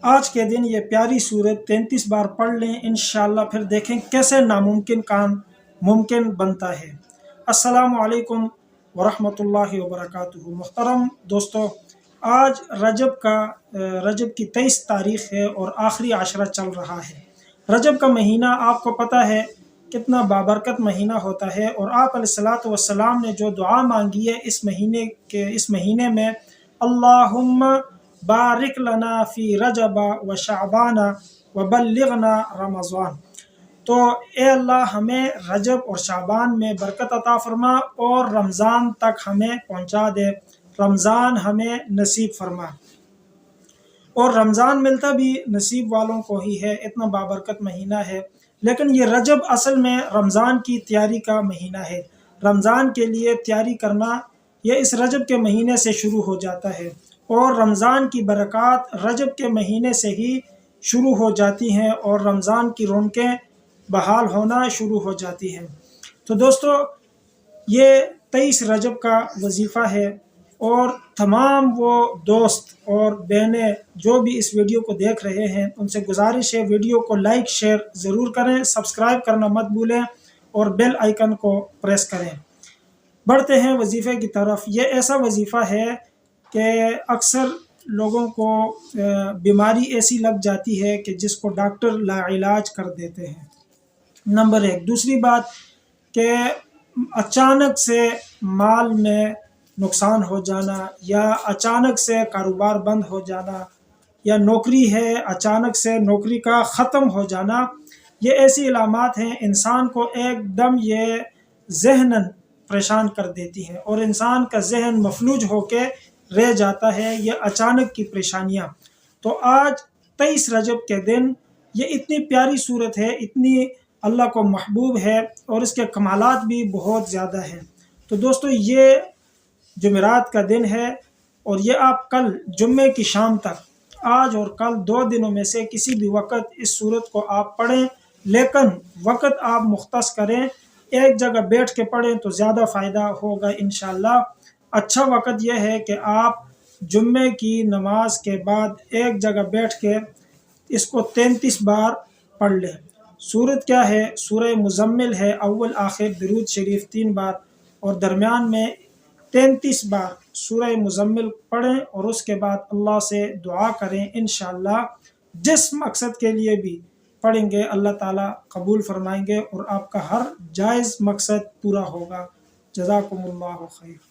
آج کے دن یہ پیاری صورت 33 بار پڑھ لیں، انشاءاللہ پھر دیکھیں کیسے ناممکن کام ممکن بنتا ہے۔ السلام علیکم ورحمۃ اللہ وبرکاتہ۔ محترم دوستو، آج رجب کی 23 تاریخ ہے اور آخری عشرہ چل رہا ہے۔ رجب کا مہینہ آپ کو پتہ ہے کتنا بابرکت مہینہ ہوتا ہے، اور آپ علیہ الصلوۃ والسلام نے جو دعا مانگی ہے اس مہینے میں، اللہم بارک لنا فی رجب و شعبان و بلغنا رمضان، تو اے اللہ ہمیں رجب اور شعبان میں برکت عطا فرما اور رمضان تک ہمیں پہنچا دے، رمضان ہمیں نصیب فرما۔ اور رمضان ملتا بھی نصیب والوں کو ہی ہے، اتنا بابرکت مہینہ ہے۔ لیکن یہ رجب اصل میں رمضان کی تیاری کا مہینہ ہے۔ رمضان کے لیے تیاری کرنا یہ اس رجب کے مہینے سے شروع ہو جاتا ہے، اور رمضان کی برکات رجب کے مہینے سے ہی شروع ہو جاتی ہیں، اور رمضان کی رونقیں بحال ہونا شروع ہو جاتی ہیں۔ تو دوستو، یہ 23 رجب کا وظیفہ ہے، اور تمام وہ دوست اور بہنیں جو بھی اس ویڈیو کو دیکھ رہے ہیں ان سے گزارش ہے ویڈیو کو لائک شیئر ضرور کریں، سبسکرائب کرنا مت بھولیں اور بیل آئیکن کو پریس کریں۔ بڑھتے ہیں وظیفے کی طرف۔ یہ ایسا وظیفہ ہے کہ اکثر لوگوں کو بیماری ایسی لگ جاتی ہے کہ جس کو ڈاکٹر لا علاج کر دیتے ہیں، نمبر 1۔ دوسری بات کہ اچانک سے مال میں نقصان ہو جانا، یا اچانک سے کاروبار بند ہو جانا، یا نوکری ہے اچانک سے نوکری کا ختم ہو جانا، یہ ایسی علامات ہیں انسان کو ایک دم یہ ذہناً پریشان کر دیتی ہیں، اور انسان کا ذہن مفلوج ہو کے رہ جاتا ہے، یہ اچانک کی پریشانیاں۔ تو آج 23 رجب کے دن یہ اتنی پیاری صورت ہے، اتنی اللہ کو محبوب ہے، اور اس کے کمالات بھی بہت زیادہ ہیں۔ تو دوستو، یہ جمعرات کا دن ہے، اور یہ آپ کل جمعے کی شام تک، آج اور کل 2 دنوں میں سے کسی بھی وقت اس صورت کو آپ پڑھیں، لیکن وقت آپ مختص کریں، ایک جگہ بیٹھ کے پڑھیں تو زیادہ فائدہ ہوگا انشاءاللہ۔ اچھا وقت یہ ہے کہ آپ جمعے کی نماز کے بعد ایک جگہ بیٹھ کے اس کو 33 بار پڑھ لیں۔ سورت کیا ہے؟ سورہ مزمل ہے، اول آخر درود شریف 3 بار، اور درمیان میں 33 بار سورہ مزمل پڑھیں، اور اس کے بعد اللہ سے دعا کریں۔ انشاءاللہ جس مقصد کے لیے بھی پڑھیں گے اللہ تعالیٰ قبول فرمائیں گے، اور آپ کا ہر جائز مقصد پورا ہوگا۔ جزاکم اللہ خیر۔